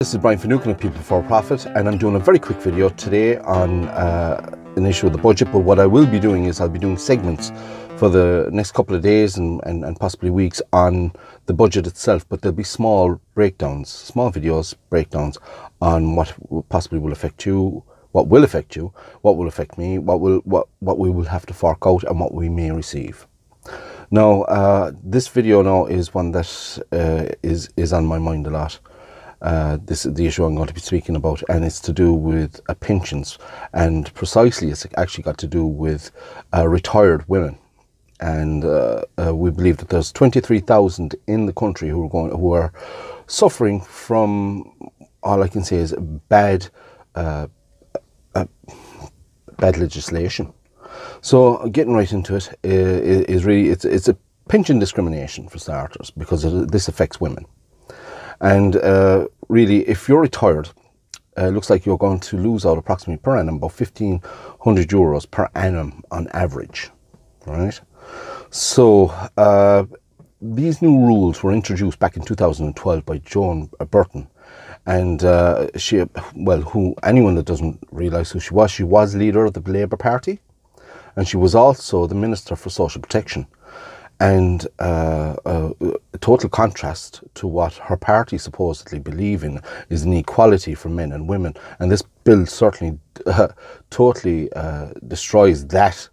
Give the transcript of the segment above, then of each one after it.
This is Brian Finucane of People for Profit, and I'm doing a very quick video today on an issue of the budget. But what I will be doing is I'll be doing segments for the next couple of days and possibly weeks on the budget itself, but there'll be small breakdowns, small videos, breakdowns on what possibly will affect you, what will affect you, what will affect me, what we will have to fork out, and what we may receive. Now, this video now is one that is on my mind a lot. This is the issue I'm going to be speaking about, and it's to do with pensions, and precisely it's actually got to do with retired women. And we believe that there's 23,000 in the country who are suffering from, all I can say is bad legislation. So getting right into it is really it's a pension discrimination for starters, because this affects women. And really, if you're retired, it looks like you're going to lose out approximately per annum about €1,500 per annum on average, right? So these new rules were introduced back in 2012 by Joan Burton, and anyone that doesn't realise who she was leader of the Labour Party, and she was also the Minister for Social Protection. And a total contrast to what her party supposedly believe in is an equality for men and women. And this bill certainly totally destroys that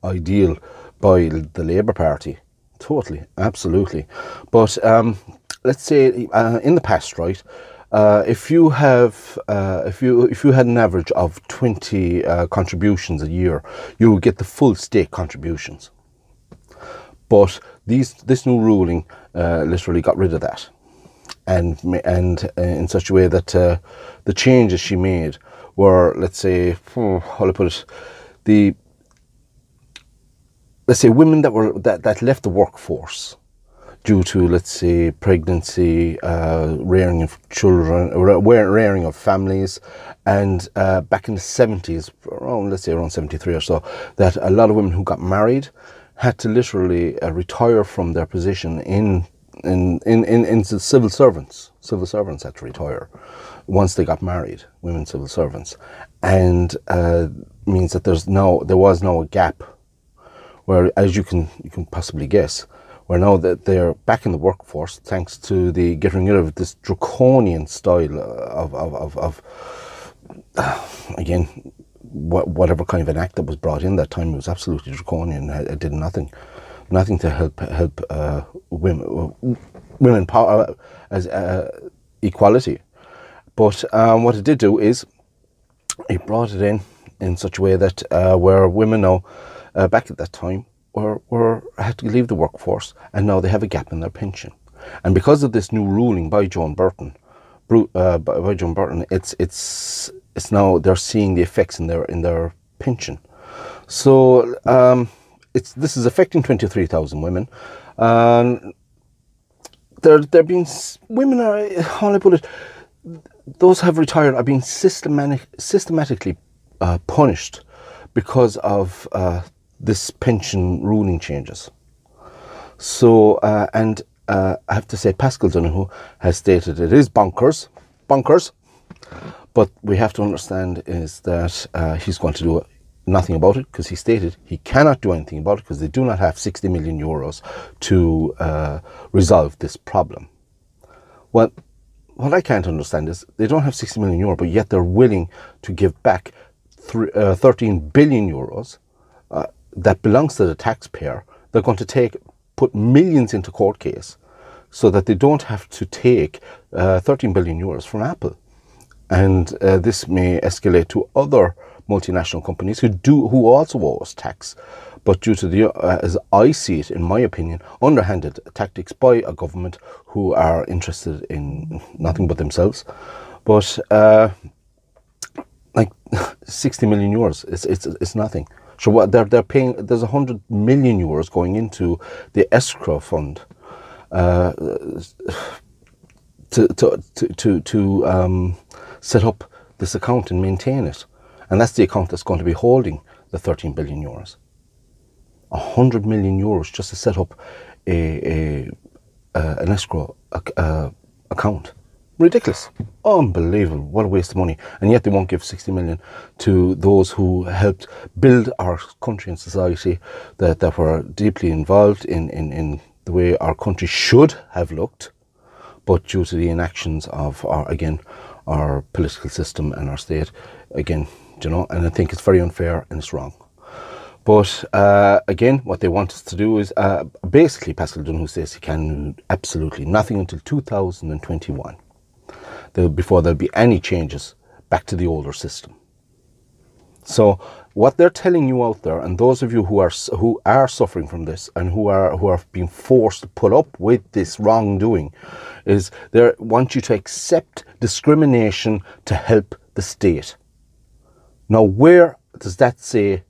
ideal by the Labour Party. Totally, absolutely. But let's say in the past, right? If you had an average of 20 contributions a year, you would get the full state contributions. But this new ruling literally got rid of that, and in such a way that the changes she made were, let's say, how do I put it, let's say women that left the workforce due to, let's say, pregnancy, rearing of children, rearing of families, and back in the 70s, around 73 or so, that a lot of women who got married had to literally retire from their position in the civil servants. Civil servants had to retire once they got married, women civil servants, and means that there was now a gap where, as you can possibly guess, where now that they're back in the workforce thanks to the getting rid of this draconian style of again, whatever kind of an act that was brought in that time. It was absolutely draconian. It did nothing to help women power as equality. But what it did do is it brought it in such a way that where women now back at that time had to leave the workforce, and now they have a gap in their pension. And because of this new ruling by Joan Burton, it's now they're seeing the effects in their pension. So this is affecting 23,000 women. They're being, women are, how I put it, those who have retired are being systematically punished because of this pension ruling changes. So I have to say, Pascal O Donoghue has stated it is bonkers. But we have to understand is that he's going to do nothing about it, because he stated he cannot do anything about it because they do not have €60 million to resolve this problem. Well, what I can't understand is they don't have €60 million, but yet they're willing to give back €13 billion that belongs to the taxpayer. They're going to put millions into court case so that they don't have to take €13 billion from Apple. And this may escalate to other multinational companies who also owe us tax, but due to the, as I see it, in my opinion, underhanded tactics by a government who are interested in nothing but themselves. But like €60 million, it's nothing. So what they're paying, there's €100 million going into the escrow fund to set up this account and maintain it, and that's the account that's going to be holding the €13 billion. €100 million just to set up an escrow account. Ridiculous. Unbelievable. What a waste of money. And yet they won't give 60 million to those who helped build our country and society, that were deeply involved in the way our country should have looked, but due to the inactions of our political system and our state, again, you know, and I think it's very unfair and it's wrong. But again, what they want us to do is basically, Pascal O Donoghue says he can do absolutely nothing until 2021. Before there'll be any changes back to the older system. So what they're telling you out there, and those of you who are suffering from this and who are being forced to put up with this wrongdoing, is they want you to accept discrimination to help the state. Now, where does that say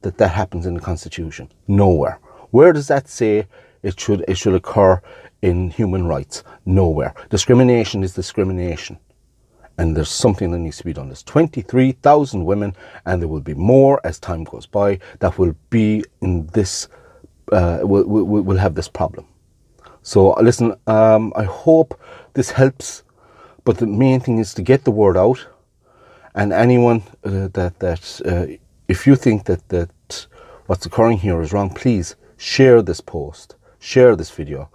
that happens in the Constitution? Nowhere. Where does that say it should occur in human rights? Nowhere. Discrimination is discrimination, and there's something that needs to be done. There's 23,000 women, and there will be more as time goes by, that will be in this, will have this problem. So listen, I hope this helps, but the main thing is to get the word out. And anyone if you think that what's occurring here is wrong, please share this post, share this video,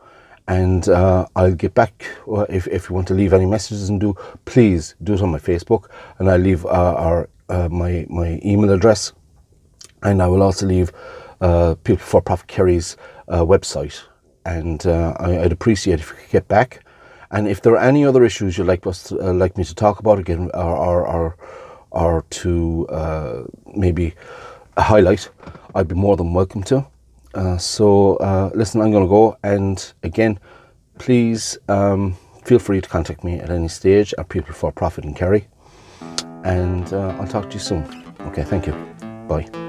and I'll get back. If you want to leave any messages and please do it on my Facebook, and I'll leave my email address, and I will also leave People for Profit Kerry's website, and I'd appreciate if you could get back. And if there are any other issues you'd like me to talk about again, or to maybe highlight, I'd be more than welcome to. Listen, I'm going to go, and again, please feel free to contact me at any stage at People for Profit in Kerry, and I'll talk to you soon. Okay, thank you. Bye.